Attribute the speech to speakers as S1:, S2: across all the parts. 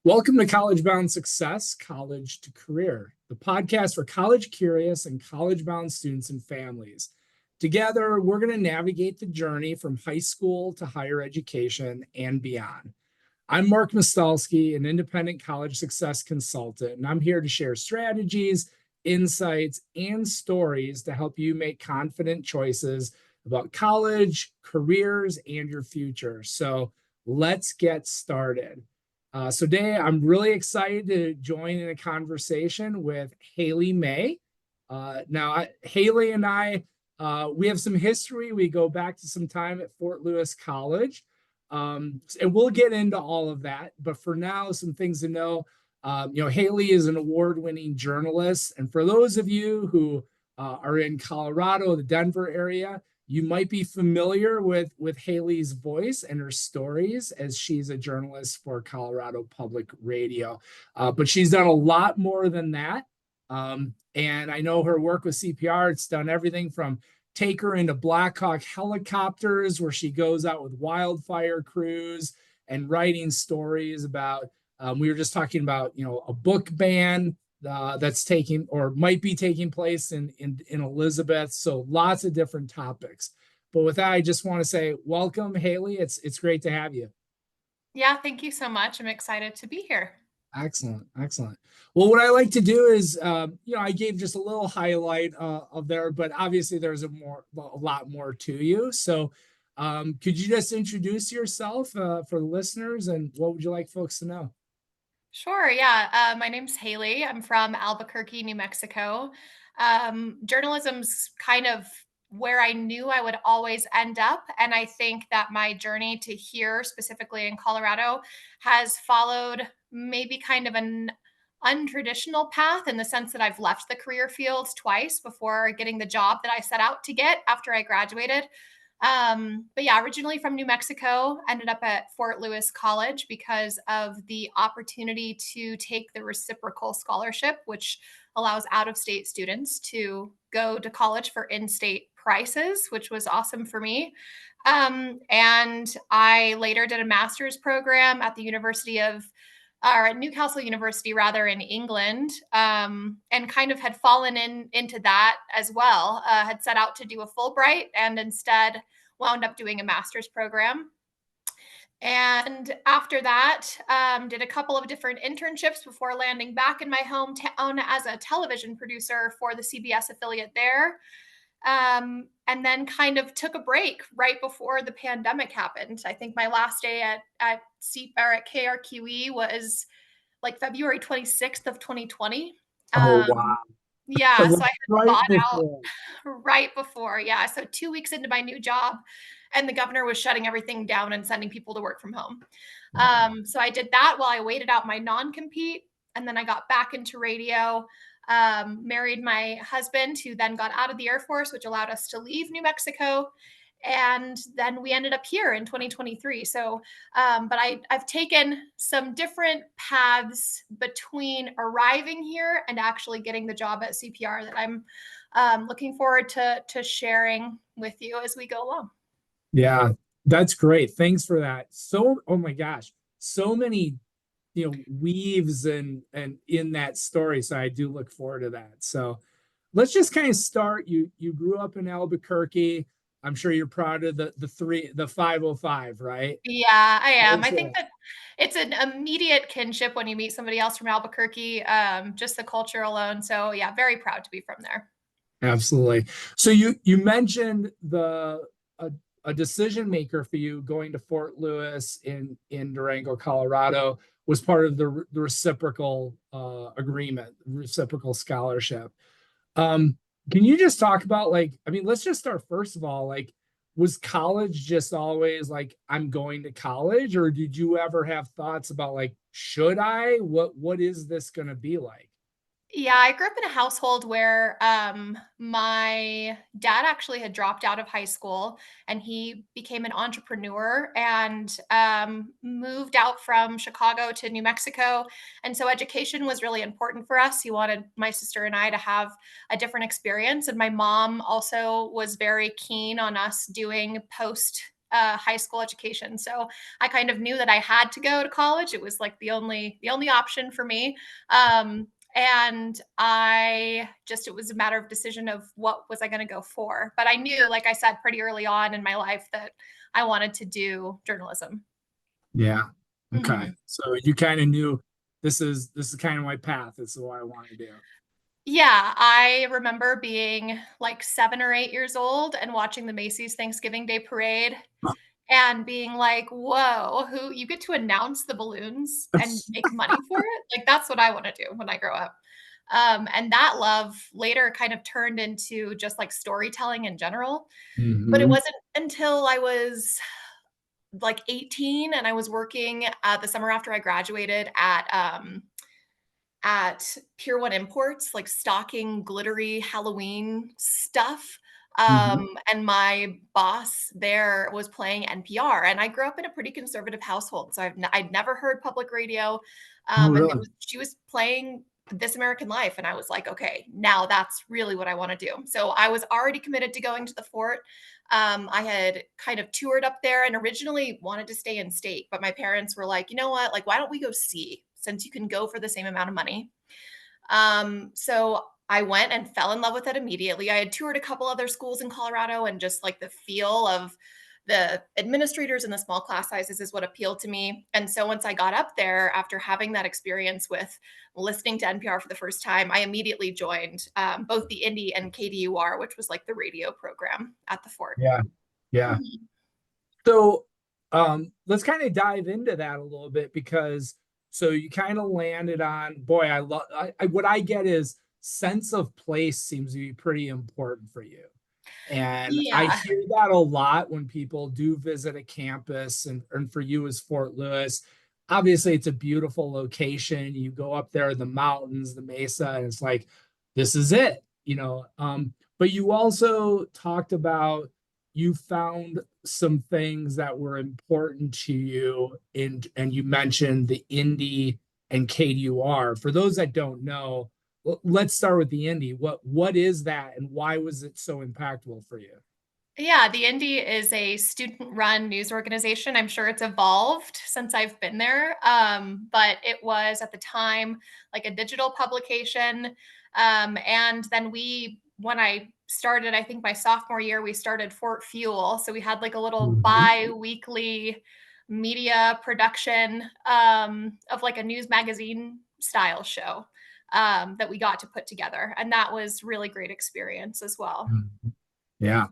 S1: Welcome to College Bound Success, College to Career, the podcast for college curious and college bound students and families. Together, we're going to navigate the journey from high school to higher education and beyond. I'm Mark Mostalski, an independent college success consultant, and I'm here to share strategies, insights, and stories to help you make confident choices about college, careers, and your future. So let's get started. So today, I'm really excited to join in a conversation with Haylee May. Haylee and I, we have some history. We go back to some time at Fort Lewis College, and we'll get into all of that. But for now, some things to know. Haylee is an award-winning journalist, and for those of you who are in Colorado, the Denver area, you might be familiar with Haylee's voice and her stories as she's a journalist for Colorado Public Radio. But she's done a lot more than that. And I know her work with CPR, it's done everything from take her into Black Hawk helicopters, where she goes out with wildfire crews and writing stories about, we were just talking about, a book ban that's taking or might be taking place in Elizabeth. So lots of different topics. But with that, I just want to say welcome, Haylee. It's great to have you.
S2: Yeah, thank you so much. I'm excited to be here.
S1: Excellent, excellent. Well, what I like to do is, I gave just a little highlight of there, but obviously there's a lot more to you. So, could you just introduce yourself for the listeners, and what would you like folks to know?
S2: Sure. Yeah. My name's Haylee. I'm from Albuquerque, New Mexico. Journalism's kind of where I knew I would always end up. And I think that my journey to here, specifically in Colorado, has followed maybe kind of an untraditional path in the sense that I've left the career fields twice before getting the job that I set out to get after I graduated. But yeah, originally from New Mexico, ended up at Fort Lewis College because of the opportunity to take the reciprocal scholarship, which allows out of state students to go to college for in state prices, which was awesome for me. And I later did a master's program at the University of or at Newcastle University rather in England, and kind of had fallen into that as well. Had set out to do a Fulbright and instead wound up doing a master's program. And after that, did a couple of different internships before landing back in my hometown as a television producer for the CBS affiliate there. And then kind of took a break right before the pandemic happened. I think my last day at KRQE was like February 26th of 2020.
S1: Oh,
S2: Um,
S1: wow.
S2: yeah, so I had
S1: Right
S2: bought out
S1: before.
S2: right before. Yeah, so 2 weeks into my new job, and the governor was shutting everything down and sending people to work from home. So I did that while I waited out my non-compete, and then I got back into radio. Married my husband, who then got out of the Air Force, which allowed us to leave New Mexico. And then we ended up here in 2023. So, but I've taken some different paths between arriving here and actually getting the job at CPR that I'm looking forward to sharing with you as we go along.
S1: Yeah, that's great. Thanks for that. So, oh my gosh, so many, weaves and in that story. So I do look forward to that. So let's just kind of start. You grew up in Albuquerque. I'm sure you're proud of the 505, right?
S2: Yeah, I am. I
S1: How's
S2: think
S1: that?
S2: that it's an immediate kinship when you meet somebody else from Albuquerque, just the culture alone. So yeah, very proud to be from there.
S1: Absolutely. So you mentioned a, a decision maker for you going to Fort Lewis in Durango, Colorado, was part of the reciprocal agreement, reciprocal scholarship. Um, can you just talk about, like, I mean, let's just start first of all, like, was college just always like I'm going to college, or did you ever have thoughts about like, should I? What is this going to be like?
S2: Yeah, I grew up in a household where my dad actually had dropped out of high school and he became an entrepreneur and moved out from Chicago to New Mexico. And so education was really important for us. He wanted my sister and I to have a different experience. And my mom also was very keen on us doing post high school education. So I kind of knew that I had to go to college. It was like the only option for me. And it was a matter of decision of what was I going to go for. But I knew, like I said, pretty early on in my life that I wanted to do journalism.
S1: Yeah. Okay.
S2: Mhm.
S1: So you kind of knew this is kind of my path. This is what I want to do.
S2: Yeah, I remember being like 7 or 8 years old and watching the Macy's Thanksgiving Day Parade and being like, "Whoa, who you get to announce the balloons and make money for it?" Like, that's what I wanna do when I grow up. And that love later kind of turned into just, like, storytelling in general, but it
S1: Hmm.
S2: wasn't until I was, like, 18 and I was working, the summer after I graduated at Pier 1 Imports, like stocking glittery Halloween stuff.
S1: Hmm.
S2: And my boss there was playing NPR, and I grew up in a pretty conservative household, so I'd never heard public radio.
S1: Oh,
S2: And
S1: really?
S2: she was playing This American Life, and I was like, okay, now that's really what I want to do. So I was already committed to going to the fort. I had kind of toured up there and originally wanted to stay in state, but my parents were like, you know what, like, why don't we go see since you can go for the same amount of money? So I went and fell in love with it immediately. I had toured a couple other schools in Colorado, and just like the feel of the administrators and the small class sizes is what appealed to me. And so once I got up there after having that experience with listening to NPR for the first time, I immediately joined both the Indy and KDUR, which was like the radio program at the fort.
S1: Yeah. Yeah.
S2: Mhm.
S1: So let's kind of dive into that a little bit because so you kind of landed on, boy, I love what I get is sense of place seems to be pretty important for you. And I
S2: Yeah.
S1: hear that a lot when people do visit a campus, and for you as Fort Lewis, obviously it's a beautiful location. You go up there, the mountains, the mesa, and it's like, this is it, you know. But you also talked about you found some things that were important to you in, and you mentioned the Indy and KDUR. For those that don't know, let's start with the Indy. What is that, and why was it so impactful for you?
S2: Yeah, the Indy is a student-run news organization. I'm sure it's evolved since I've been there, but it was at the time like a digital publication. And then when I started, I think my sophomore year, we started Fort Fuel. So we had like a little
S1: Mhm.
S2: bi-weekly media production of like a news magazine style show that we got to put together, and that was really great experience as well.
S1: Yeah.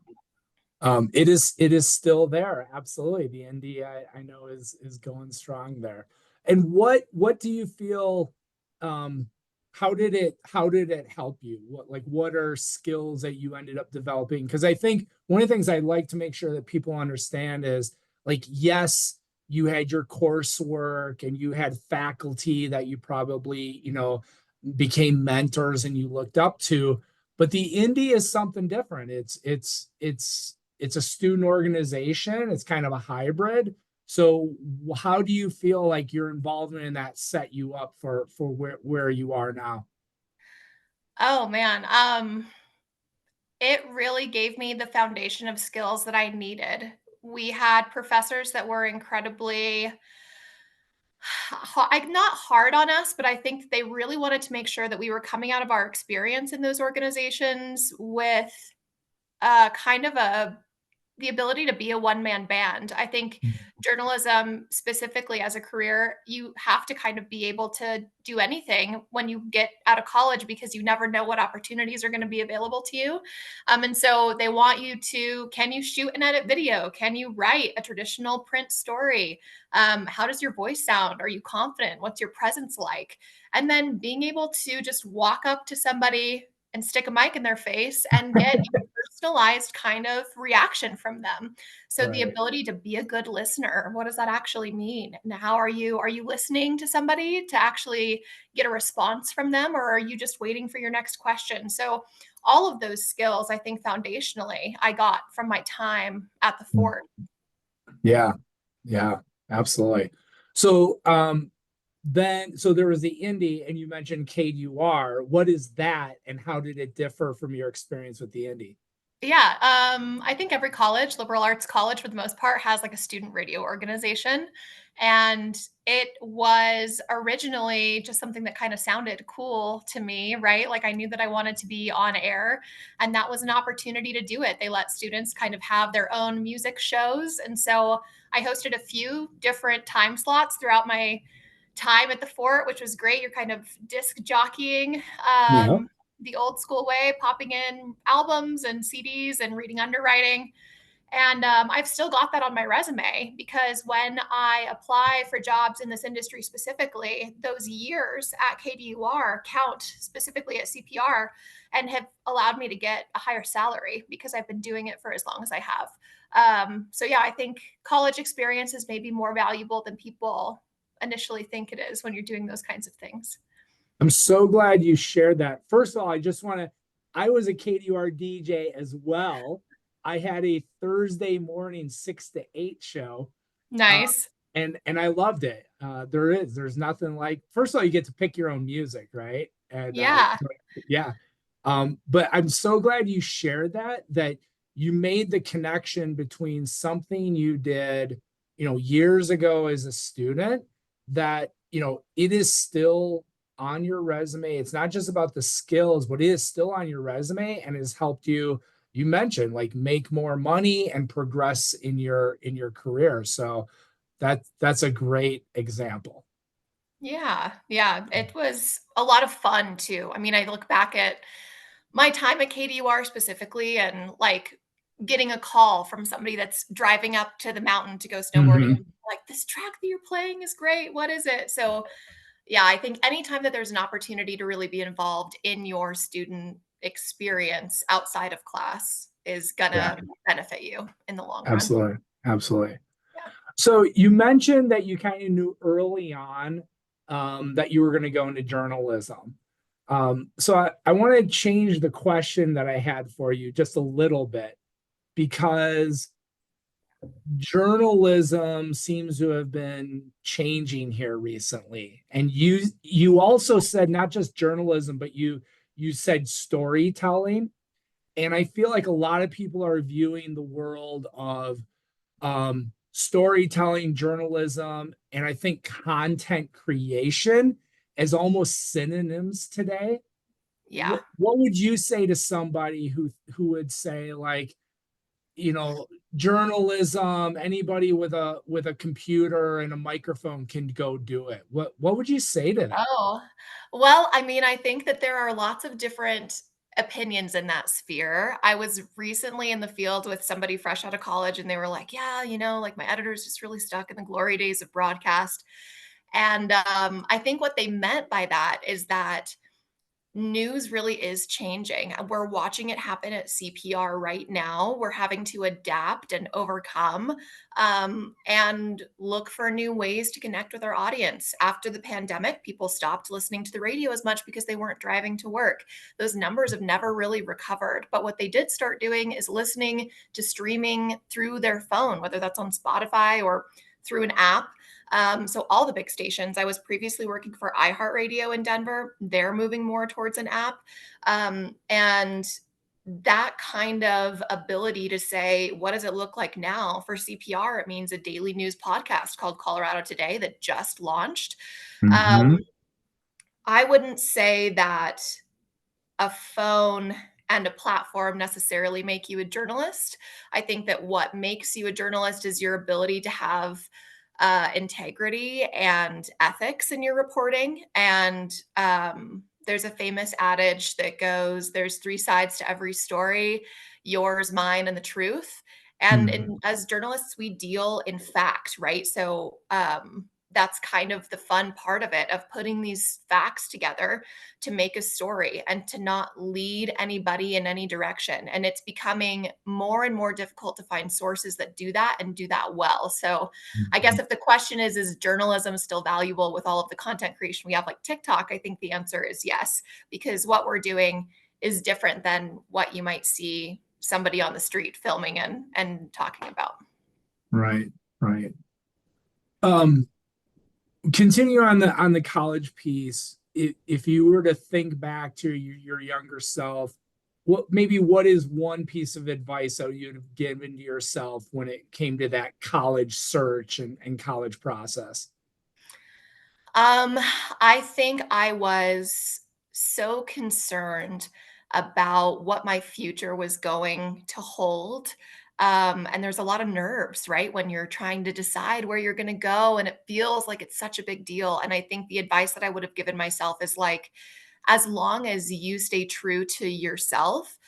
S1: It is still there. Absolutely. The Indy I know is going strong there. And what do you feel um how did it help you? What are skills that you ended up developing? Because I think one of the things I'd like to make sure that people understand is like, yes, you had your coursework and you had faculty that you probably, became mentors and you looked up to, but the Indy is something different. It's a student organization. It's kind of a hybrid. So how do you feel like your involvement in that set you up for where you are now?
S2: Oh man, it really gave me the foundation of skills that I needed. We had professors that were incredibly not hard on us, but I think they really wanted to make sure that we were coming out of our experience in those organizations with kind of the ability to be a one man band. I think journalism, specifically as a career, you have to kind of be able to do anything when you get out of college because you never know what opportunities are going to be available to you. And so they want you to, can you shoot and edit video? Can you write a traditional print story? How does your voice sound? Are you confident? What's your presence like? And then being able to just walk up to somebody and stick a mic in their face and get a personalized kind of reaction from them. So the
S1: Right.
S2: ability to be a good listener, what does that actually mean? And how are you listening to somebody to actually get a response from them, or are you just waiting for your next question? So all of those skills, I think foundationally, I got from my time at the fort.
S1: Yeah. Yeah. Absolutely. So so there was the Indy and you mentioned KUR. What is that and how did it differ from your experience with the Indy?
S2: Yeah, I think every college, liberal arts college for the most part, has like a student radio organization. And it was originally just something that kind of sounded cool to me, right? Like I knew that I wanted to be on air, and that was an opportunity to do it. They let students kind of have their own music shows. And so I hosted a few different time slots throughout my time at the fort, which was great. You're kind of disc jockeying.
S1: Yeah.
S2: The old school way, popping in albums and CDs and reading underwriting. And I've still got that on my resume because when I apply for jobs in this industry specifically, those years at KDUR count specifically at CPR and have allowed me to get a higher salary because I've been doing it for as long as I have. So, yeah, I think college experience is maybe more valuable than people initially think it is when you're doing those kinds of things.
S1: I'm so glad you shared that. First of all, I was a KDR DJ as well. I had a Thursday morning 6 to 8 show. Uh,
S2: Nice.
S1: and I loved it. There's nothing like, first of all, you get to pick your own music, right? And
S2: Yeah.
S1: yeah. But I'm so glad you shared that you made the connection between something you did, years ago as a student that, it is still on your resume. It's not just about the skills, but it is still on your resume and has helped you mentioned like make more money and progress in your career. So that's a great example.
S2: Yeah, yeah, it was a lot of fun too. I mean, I look back at my time at KDUR specifically and like getting a call from somebody that's driving up to the mountain to go snowboarding
S1: Hmm.
S2: and like this track that you're playing is great. What is it? So, yeah, I think anytime that there's an opportunity to really be involved in your student experience outside of class is
S1: Yeah,
S2: gonna benefit you in the long run.
S1: absolutely. Absolutely.
S2: Yeah.
S1: So you mentioned that you kind of knew early on that you were going to go into journalism. So I want to change the question that I had for you just a little bit because journalism seems to have been changing here recently. And you also said not just journalism, but you said storytelling. And I feel like a lot of people are viewing the world of storytelling, journalism, and I think content creation as almost synonyms today.
S2: Yeah.
S1: What would you say to somebody who would say like, you know, journalism, anybody with a computer and a microphone can go do it? What would you say to that?
S2: Oh, well, I mean, I think that there are lots of different opinions in that sphere. I was recently in the field with somebody fresh out of college, and they were like, "Yeah, like my editor's just really stuck in the glory days of broadcast." And I think what they meant by that is that news really is changing. We're watching it happen at CPR right now. We're having to adapt and overcome and look for new ways to connect with our audience. After the pandemic, people stopped listening to the radio as much because they weren't driving to work. Those numbers have never really recovered. But what they did start doing is listening to streaming through their phone, whether that's on Spotify or through an app. So all the big stations. I was previously working for iHeartRadio in Denver. They're moving more towards an app, and that kind of ability to say, what does it look like now for CPR? It means a daily news podcast called Colorado Today that just launched. Um,
S1: Mm-hmm.
S2: I wouldn't say that a phone and a platform necessarily make you a journalist. I think that what makes you a journalist is your ability to have integrity and ethics in your reporting. And there's a famous adage that goes, there's three sides to every story: yours, mine, and the truth. And as journalists, we deal in fact, right? So that's kind of the fun part of it, of putting these facts together to make a story and to not lead anybody in any direction. And it's becoming more and more difficult to find sources that do that and do that well. So I
S1: Mm-hmm.
S2: guess if the question is journalism still valuable with all of the content creation we have like TikTok? I think the answer is yes, because what we're doing is different than what you might see somebody on the street filming and talking about.
S1: Right, right. Um, Continue on the college piece. If you were to think back to your younger self, what is one piece of advice that you'd have given to yourself when it came to that college search and college process?
S2: Um, I think I was so concerned about what my future was going to hold. And there's a lot of nerves, right? When you're trying to decide where you're going to go, and it feels like it's such a big deal. And I think the advice that I would have given myself is like, as long as you stay true to yourself,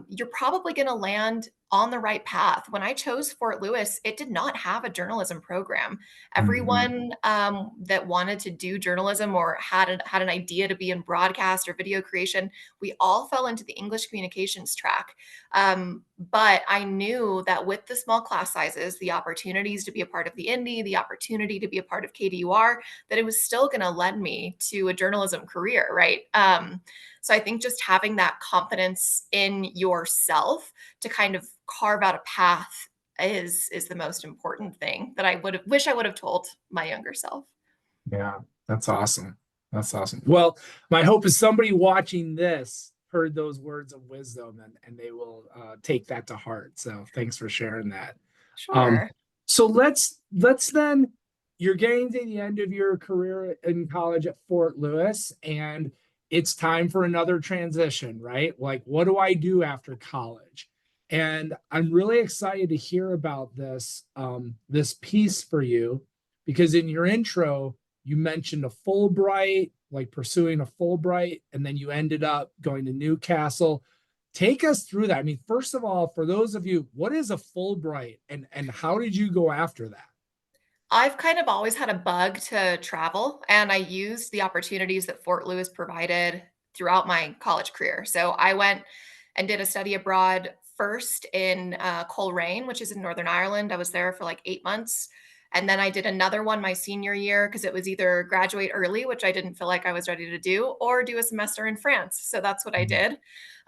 S2: you're probably going to land on the right path. When I chose Fort Lewis, it did not have a journalism program.
S1: Mhm.
S2: Everyone that wanted to do journalism or had an idea to be in broadcast or video creation, we all fell into the English communications track. But I knew that with the small class sizes, the opportunities to be a part of the Indie, the opportunity to be a part of KDUR, that it was still going to lend me to a journalism career, right? So I think just having that confidence in yourself to kind of carve out a path is the most important thing that I would have wish I would have told my younger self.
S1: Yeah, that's awesome. That's awesome. Well, my hope is somebody watching this heard those words of wisdom and they will take that to heart. So thanks for sharing that. Um,
S2: Sure.
S1: so let's then you're getting to the end of your career in college at Fort Lewis, and it's time for another transition, right? Like, what do I do after college? And I'm really excited to hear about this piece for you because in your intro, you mentioned a Fulbright, like pursuing a Fulbright, and then you ended up going to Newcastle. Take us through that. I mean, first of all, for those of you, what is a Fulbright and how did you go after that?
S2: I've kind of always had a bug to travel, and I used the opportunities that Fort Lewis provided throughout my college career. So I went and did a study abroad first in Coleraine, which is in Northern Ireland. I was there for like 8 months. And then I did another one my senior year because it was either graduate early, which I didn't feel like I was ready to do, or do a semester in France. So that's what I did.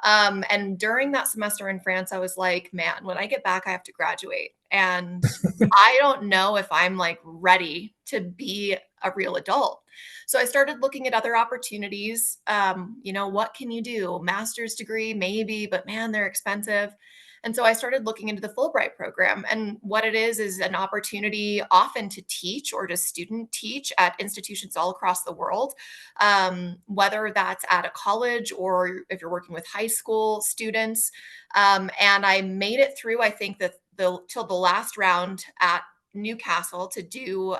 S2: And during that semester in France, I was like, man, when I get back, I have to graduate. And I don't know if I'm like ready to be a real adult. So I started looking at other opportunities. What can you do? Master's degree, maybe, but man, they're expensive. And so I started looking into the Fulbright program. And what it is an opportunity often to teach or to student teach at institutions all across the world, whether that's at a college or if you're working with high school students. And I made it through, I think, till the last round at Newcastle to do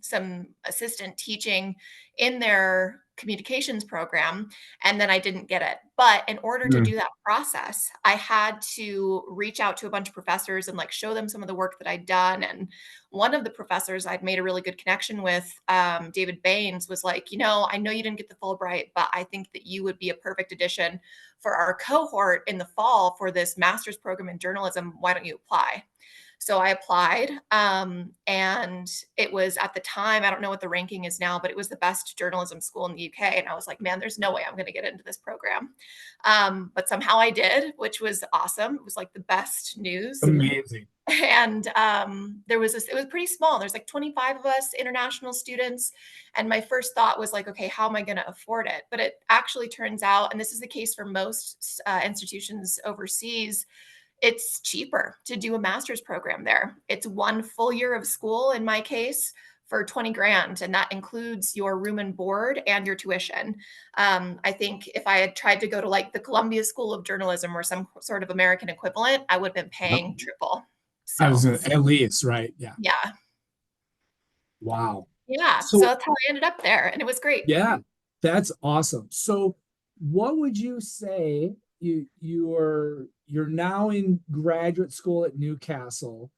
S2: some assistant teaching in their communications program. And then I didn't get it. But in order to
S1: Mm,
S2: do that process, I had to reach out to a bunch of professors and like show them some of the work that I'd done. And one of the professors I'd made a really good connection with, David Baines, was like, I know you didn't get the Fulbright, but I think that you would be a perfect addition for our cohort in the fall for this master's program in journalism. Why don't you apply? So I applied, and it was at the time, I don't know what the ranking is now, but it was the best journalism school in the UK. And I was like, man, there's no way I'm going to get into this program. But somehow I did, which was awesome. It was like the best news.
S1: amazing.
S2: And it was pretty small. There's like 25 of us international students. And my first thought was like, okay, how am I going to afford it? But it actually turns out, and this is the case for most institutions overseas, it's cheaper to do a master's program there. It's one full year of school in my case for 20 grand, and that includes your room and board and your tuition. I think if I had tried to go to like the Columbia School of Journalism or some sort of American equivalent, I would have been
S1: Yep.
S2: paying triple.
S1: I was
S2: So,
S1: at least, right? Yeah.
S2: yeah.
S1: Wow.
S2: Yeah. So
S1: So
S2: that's how I ended up there, and it was great.
S1: yeah, that's awesome. So what would you say you're now in graduate school at Newcastle,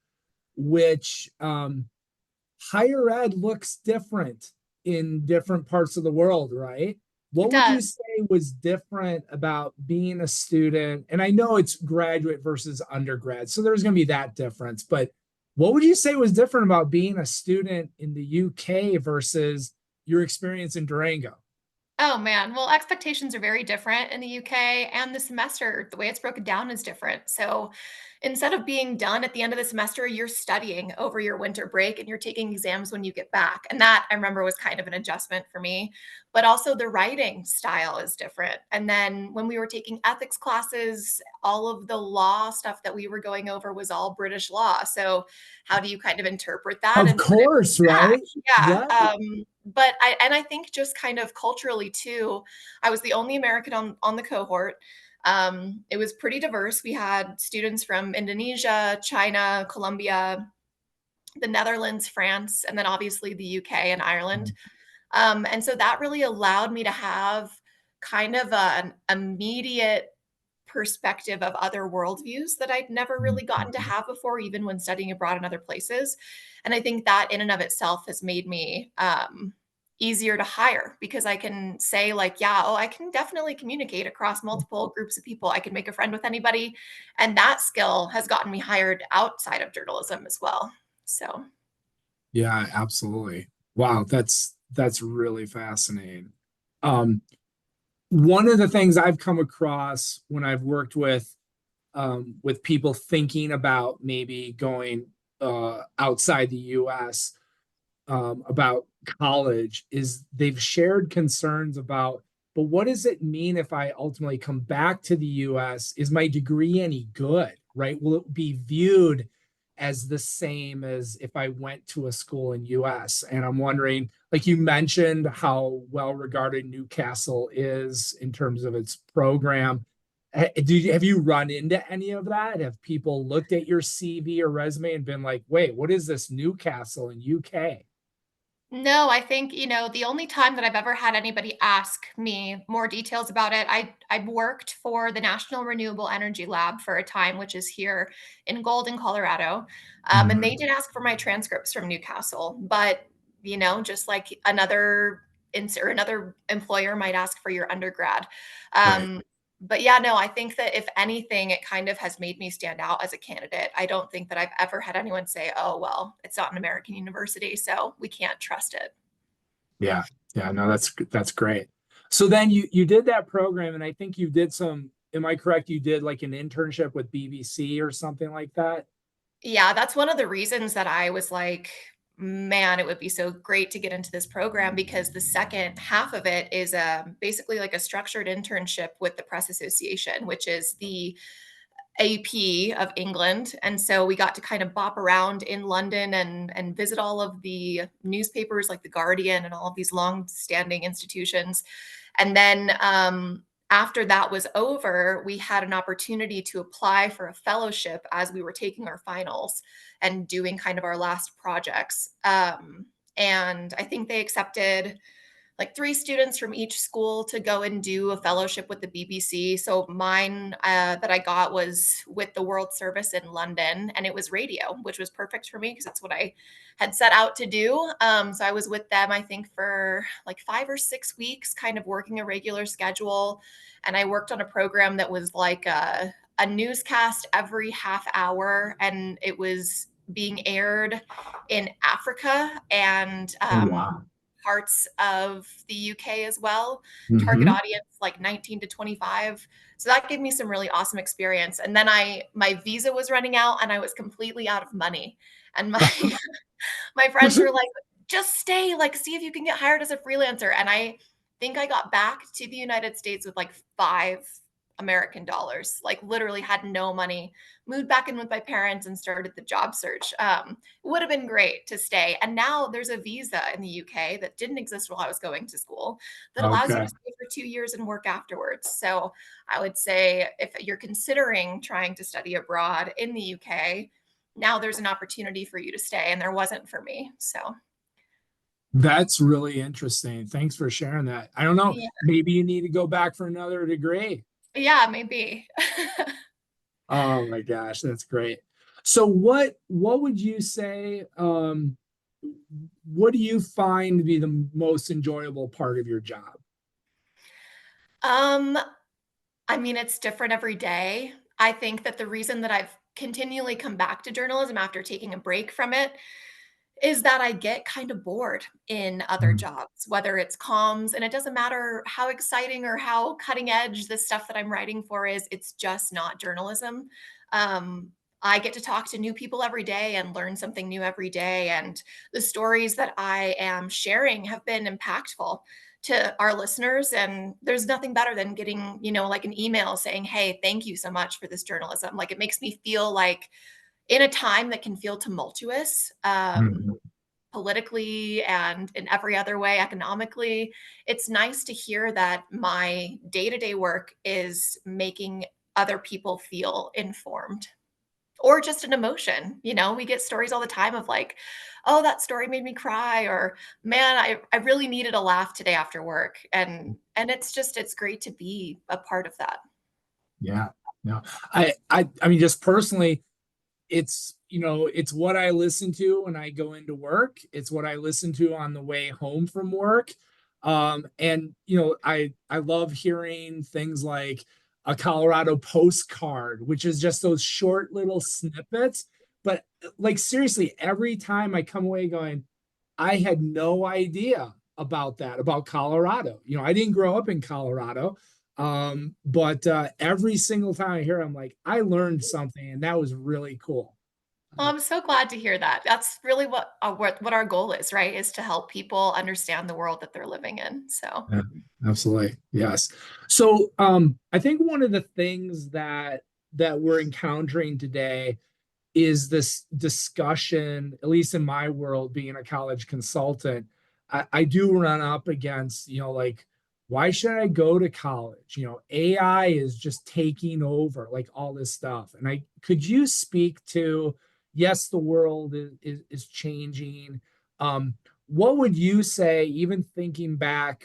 S1: which higher ed looks different in different parts of the world, right?
S2: It
S1: What would you
S2: does.
S1: say was different about being a student? And I know it's graduate versus undergrad, so there's going to be that difference, but what would you say was different about being a student in the UK versus your experience in Durango?
S2: Oh man, well, expectations are very different in the UK, and the semester, the way it's broken down is different. So instead of being done at the end of the semester, you're studying over your winter break and you're taking exams when you get back. And that I remember was kind of an adjustment for me. But also the writing style is different. And then when we were taking ethics classes, all of the law stuff that we were going over was all British law. So how do you kind of interpret that
S1: Of
S2: and put it
S1: course,
S2: back?
S1: right?
S2: Yeah.
S1: Right.
S2: But I think just kind of culturally too, I was the only American on the cohort. It was pretty diverse. We had students from Indonesia, China, Colombia, the Netherlands, France, and then obviously the UK and Ireland. And so that really allowed me to have kind of an immediate perspective of other worldviews that I'd never really gotten to
S1: Mhm.
S2: have before, even when studying abroad in other places. And I think that in and of itself has made me easier to hire because I can say, like, yeah, oh, I can definitely communicate across multiple groups of people. I can make a friend with anybody. And that skill has gotten me hired outside of journalism as well. So,
S1: Yeah, absolutely. Wow, that's really fascinating. Um, One of the things I've come across when I've worked with people thinking about maybe going outside the US about college is they've shared concerns about, but what does it mean if I ultimately come back to the US? Is my degree any good, right? Will it be viewed as the same as if I went to a school in US? And I'm wondering, like you mentioned, how well regarded Newcastle is in terms of its program. Have you run into any of that? Have people looked at your CV or resume and been like, wait, what is this Newcastle in UK?
S2: no, I think, the only time that I've ever had anybody ask me more details about it, I worked for the National Renewable Energy Lab for a time, which is here in Golden, Colorado. And they
S1: Mhm.
S2: did ask for my transcripts from Newcastle, but just like another employer might ask for your undergrad.
S1: Right.
S2: Um, but yeah, no, I think that if anything, it kind of has made me stand out as a candidate. I don't think that I've ever had anyone say, oh, well, it's not an American university, so we can't trust it.
S1: Yeah. Yeah. No, that's great. So then you did that program, and I think you did some. Am I correct? You did like an internship with BBC or something like that.
S2: Yeah, that's one of the reasons that I was like, man, it would be so great to get into this program because the second half of it is basically like a structured internship with the Press Association, which is the AP of England. And so we got to kind of bop around in London and visit all of the newspapers like The Guardian and all of these long-standing institutions. And then after that was over, we had an opportunity to apply for a fellowship as we were taking our finals and doing kind of our last projects. And I think they accepted like 3 students from each school to go and do a fellowship with the BBC. So mine that I got was with the World Service in London, and it was radio, which was perfect for me because that's what I had set out to do. So I was with them, I think, for like 5 or 6 weeks, kind of working a regular schedule, and I worked on a program that was like a newscast every half hour, and it was being aired in Africa and
S1: Oh, wow.
S2: parts of the UK as well. Target
S1: Hmm.
S2: audience like 19 to 25. So that gave me some really awesome experience. And then I my visa was running out and I was completely out of money. And my my friends were like, just stay, like, see if you can get hired as a freelancer. And I think I got back to the United States with like $5 American, like literally had no money, moved back in with my parents and started the job search. It would have been great to stay. And now there's a visa in the UK that didn't exist while I was going to school that allows you
S1: Okay.
S2: to stay for 2 years and work afterwards. So I would say if you're considering trying to study abroad in the UK, now there's an opportunity for you to stay, and there wasn't for me. So,
S1: That's really interesting. Thanks for sharing that. I don't know.
S2: yeah,
S1: Maybe you need to go back for another degree.
S2: yeah, maybe.
S1: Oh my gosh, that's great. So what would you say what do you find to be the most enjoyable part of your job?
S2: um, I mean, it's different every day. I think that the reason that I've continually come back to journalism after taking a break from it is that I get kind of bored in other
S1: Mm.
S2: jobs, whether it's comms, and it doesn't matter how exciting or how cutting edge the stuff that I'm writing for is, it's just not journalism. Um, I get to talk to new people every day and learn something new every day. And the stories that I am sharing have been impactful to our listeners. And there's nothing better than getting, like an email saying, "Hey, thank you so much for this journalism." Like, it makes me feel like in a time that can feel tumultuous,
S1: Mhm.
S2: politically and in every other way, economically, it's nice to hear that my day-to-day work is making other people feel informed or just an emotion. We get stories all the time of like, "Oh, that story made me cry," or "Man, I really needed a laugh today after work." And it's great to be a part of that.
S1: Yeah. No, I mean, just personally, it's what I listen to when I go into work. It's what I listen to on the way home from work. And I love hearing things like a Colorado postcard, which is just those short little snippets. But like seriously, every time I come away going, I had no idea about that, about Colorado. I didn't grow up in Colorado. But every single time I hear it, I'm like, I learned something, and that was really cool.
S2: Well, I'm so glad to hear that. That's really what our goal is, right? Is to help people understand the world that they're living in. So,
S1: Yeah, absolutely. Yes. So I think one of the things that we're encountering today is this discussion, at least in my world, being a college consultant, I do run up against, like, why should I go to college? AI is just taking over, like all this stuff. And could you speak to, yes, the world is changing. What would you say, even thinking back,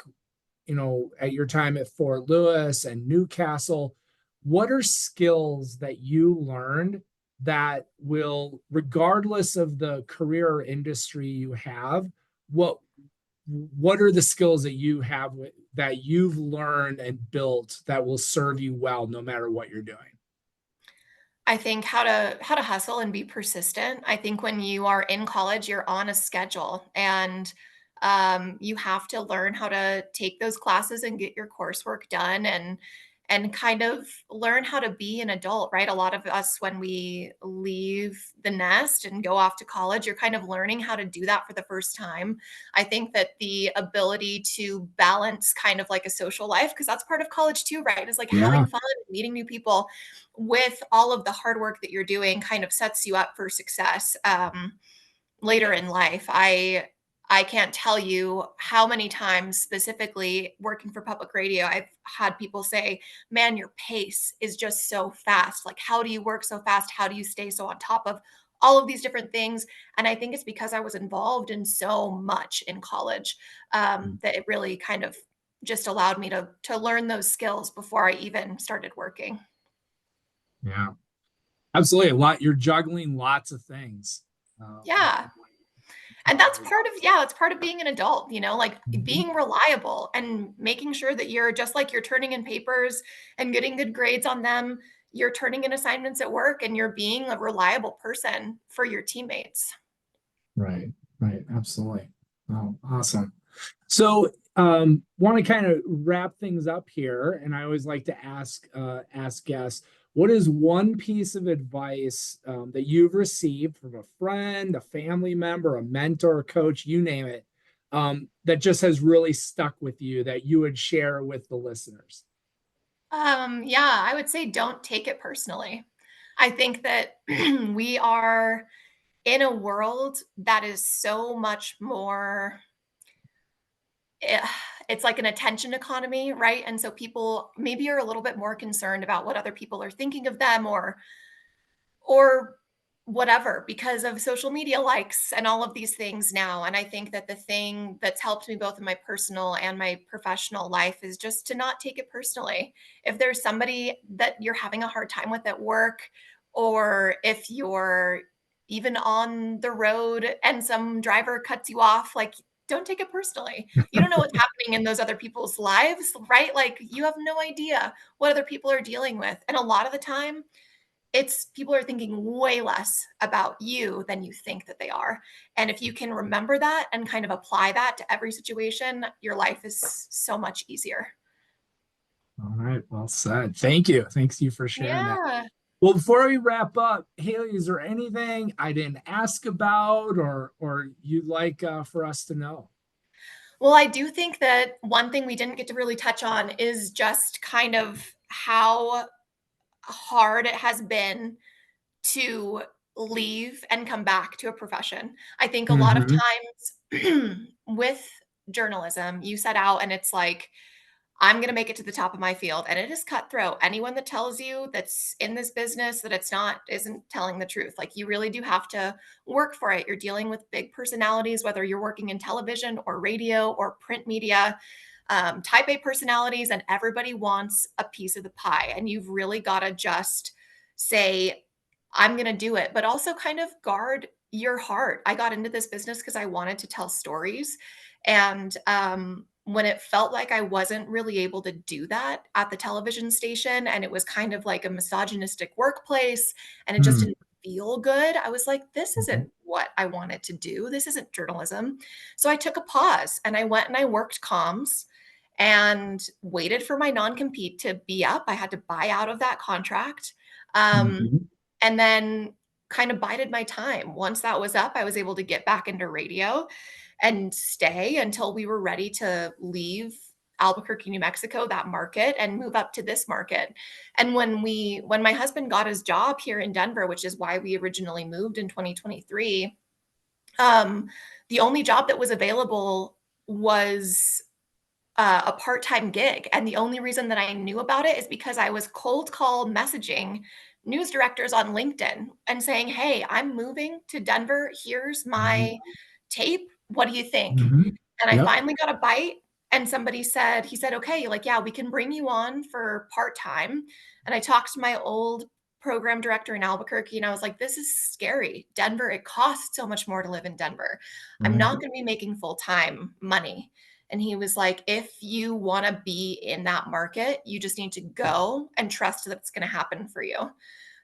S1: at your time at Fort Lewis and Newcastle, what are skills that you learned that will, regardless of the career or industry you have, what what are the skills that you have that you've learned and built that will serve you well no matter what you're doing?
S2: I think how to hustle and be persistent. I think when you are in college, you're on a schedule, and you have to learn how to take those classes and get your coursework done, and kind of learn how to be an adult, right? A lot of us, when we leave the nest and go off to college, you're kind of learning how to do that for the first time. I think that the ability to balance kind of like a social life, because that's part of college too, right? Is like having
S1: Yeah.
S2: fun, meeting new people, with all of the hard work that you're doing, kind of sets you up for success later in life. I can't tell you how many times, specifically working for public radio, I've had people say, "Man, your pace is just so fast. Like, how do you work so fast? How do you stay so on top of all of these different things?" And I think it's because I was involved in so much in college, that it really kind of just allowed me to learn those skills before I even started working.
S1: Yeah. Absolutely. You're juggling lots of things. Which
S2: Yeah.
S1: is
S2: And that's part of, yeah, that's part of being an adult, like
S1: Mhm.
S2: being reliable and making sure that you're just like you're turning in papers and getting good grades on them, you're turning in assignments at work, and you're being a reliable person for your teammates.
S1: Right, right, absolutely. Oh, awesome. So, want to kind of wrap things up here, and I always like to ask guests, what is one piece of advice that you've received from a friend, a family member, a mentor, a coach, you name it, that just has really stuck with you that you would share with the listeners?
S2: Yeah, I would say don't take it personally. I think that we are in a world that is so much more, eh, it's like an attention economy, right? And so people maybe are a little bit more concerned about what other people are thinking of them, or whatever, because of social media likes and all of these things now. And I think that the thing that's helped me both in my personal and my professional life is just to not take it personally. If there's somebody that you're having a hard time with at work, or if you're even on the road and some driver cuts you off, like, don't take it personally. You don't know what's happening in those other people's lives, right? Like, you have no idea what other people are dealing with. And a lot of the time, it's people are thinking way less about you than you think that they are. And if you can remember that and kind of apply that to every situation, your life is so much easier.
S1: All right, well said. Thank you. Thanks you for sharing that.
S2: Yeah.
S1: Well, before we wrap up, Haley, is there anything I didn't ask about or you'd like for us to know?
S2: Well, I do think that one thing we didn't get to really touch on is just kind of how hard it has been to leave and come back to a profession. I think a lot of
S1: Hmm.
S2: times with journalism, you set out and it's like, I'm going to make it to the top of my field. And it is cutthroat. Anyone that tells you that's in this business that it's not isn't telling the truth. Like, you really do have to work for it. You're dealing with big personalities, whether you're working in television or radio or print media, type A personalities, and everybody wants a piece of the pie. And you've really got to just say, I'm going to do it, but also kind of guard your heart. I got into this business because I wanted to tell stories. And when it felt like I wasn't really able to do that at the television station, and it was kind of like a misogynistic workplace, and it just
S1: Hmm.
S2: didn't feel good, I was like, this
S1: Mhm.
S2: isn't what I wanted to do. This isn't journalism. So I took a pause and I went and I worked comms and waited for my non compete to be up. I had to buy out of that contract. Um,
S1: Mhm.
S2: and then kind of bided my time. Once that was up, I was able to get back into radio and stay until we were ready to leave Albuquerque, New Mexico, that market, and move up to this market. And when my husband got his job here in Denver, which is why we originally moved in 2023, um, the only job that was available was a part-time gig. And the only reason that I knew about it is because I was cold call messaging news directors on LinkedIn and saying, "Hey, I'm moving to Denver. Here's
S1: Mhm.
S2: my tape. What do you think?"
S1: Mhm.
S2: And I
S1: Yep.
S2: finally got a bite, and somebody said, he said, "Okay, like, yeah, we can bring you on for part-time." And I talked to my old program director in Albuquerque, and I was like, "This is scary. Denver, it costs so much more to live in Denver. I'm not
S1: Mhm.
S2: going to be making full-time money." And he was like, "If you want to be in that market, you just need to go and trust that it's going to happen for you."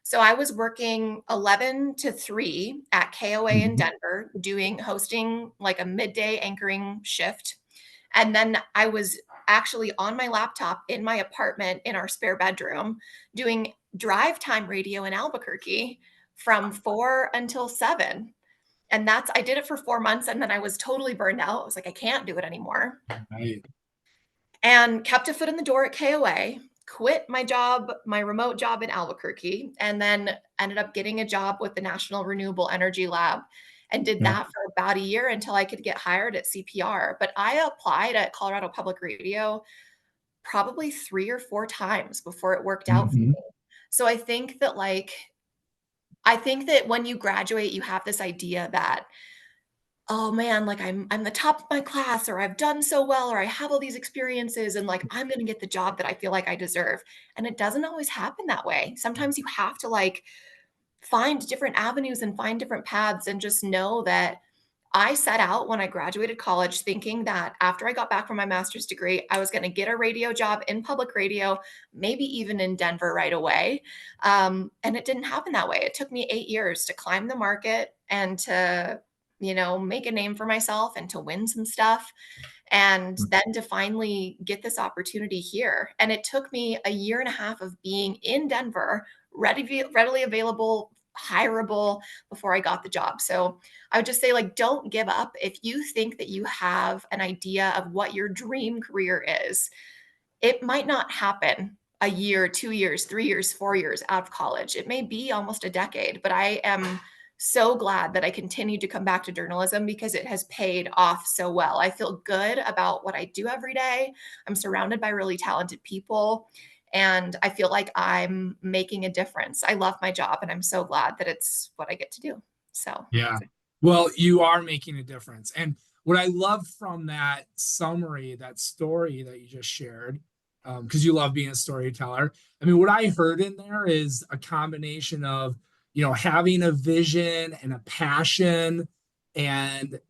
S2: So I was working 11 to 3 at KOA in
S1: Mhm.
S2: Denver, hosting like a midday anchoring shift. And then I was actually on my laptop in my apartment in our spare bedroom doing drive time radio in Albuquerque from 4 until 7. And I did it for 4 months, and then I was totally burned out. I was like, I can't do it anymore,
S1: Right.
S2: and kept a foot in the door at KOA, quit my job, my remote job in Albuquerque, and then ended up getting a job with the National Renewable Energy Lab and did
S1: Yeah.
S2: that for about a year until I could get hired at CPR. But I applied at Colorado Public Radio probably 3 or 4 times before it worked out for
S1: Mhm.
S2: me. So I think that when you graduate, you have this idea that, oh man, like, I'm the top of my class, or I've done so well, or I have all these experiences, and like, I'm going to get the job that I feel like I deserve. And it doesn't always happen that way. Sometimes you have to like find different avenues and find different paths, and just know that I set out when I graduated college thinking that after I got back from my master's degree, I was going to get a radio job in public radio, maybe even in Denver right away. And it didn't happen that way. It took me 8 years to climb the market and to, make a name for myself and to win some stuff, and then to finally get this opportunity here. And it took me a year and a half of being in Denver, readily available, hireable, before I got the job. So I would just say, like, don't give up. If you think that you have an idea of what your dream career is, it might not happen a year, 2 years, 3 years, 4 years out of college. It may be almost a decade, but I am so glad that I continued to come back to journalism because it has paid off so well. I feel good about what I do every day. I'm surrounded by really talented people, and I feel like I'm making a difference. I love my job, and I'm so glad that it's what I get to do. So,
S1: Yeah. Well, you are making a difference. And what I love from that summary, that story that you just shared, because you love being a storyteller. I mean, what I heard in there is a combination of, having a vision and a passion and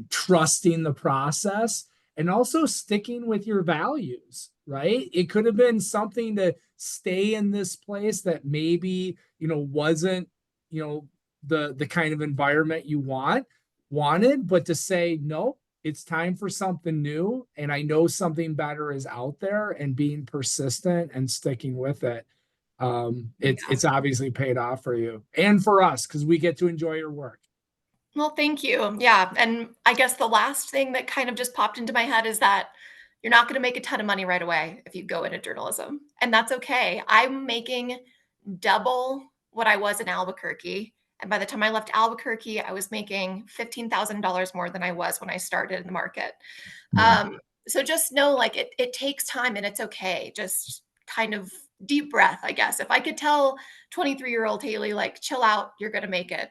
S1: trusting the process and also sticking with your values, right? It could have been something to stay in this place that maybe, wasn't, you know, the kind of environment you wanted, but to say no, it's time for something new, and I know something better is out there, and being persistent and sticking with it. It's obviously paid off for you and for us because we get to enjoy your work.
S2: Well, thank you. Yeah. And I guess the last thing that kind of just popped into my head is that you're not going to make a ton of money right away if you go into journalism. And that's okay. I'm making double what I was in Albuquerque. And by the time I left Albuquerque, I was making $15,000 more than I was when I started in the market.
S1: Yeah,
S2: So just know like it takes time and it's okay. Just kind of deep breath, I guess. If I could tell 23-year-old Haley, like, chill out, you're going to make it,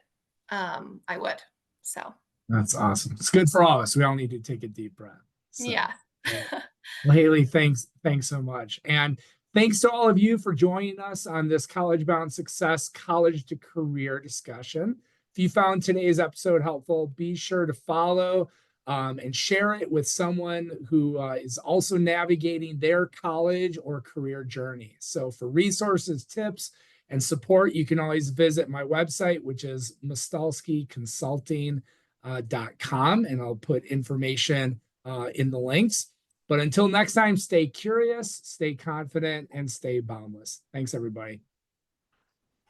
S2: I would. So,
S1: that's awesome. It's good for all of us. We all need to take a deep breath. So,
S2: yeah.
S1: yeah. Well, Haley, thanks so much. And thanks to all of you for joining us on this College Bound Success College to Career discussion. If you found today's episode helpful, be sure to follow and share it with someone who is also navigating their college or career journey. So for resources, tips, and support, you can always visit my website, which is mostalskiconsulting.com, and I'll put information in the links. But until next time, stay curious, stay confident, and stay boundless. Thanks, everybody.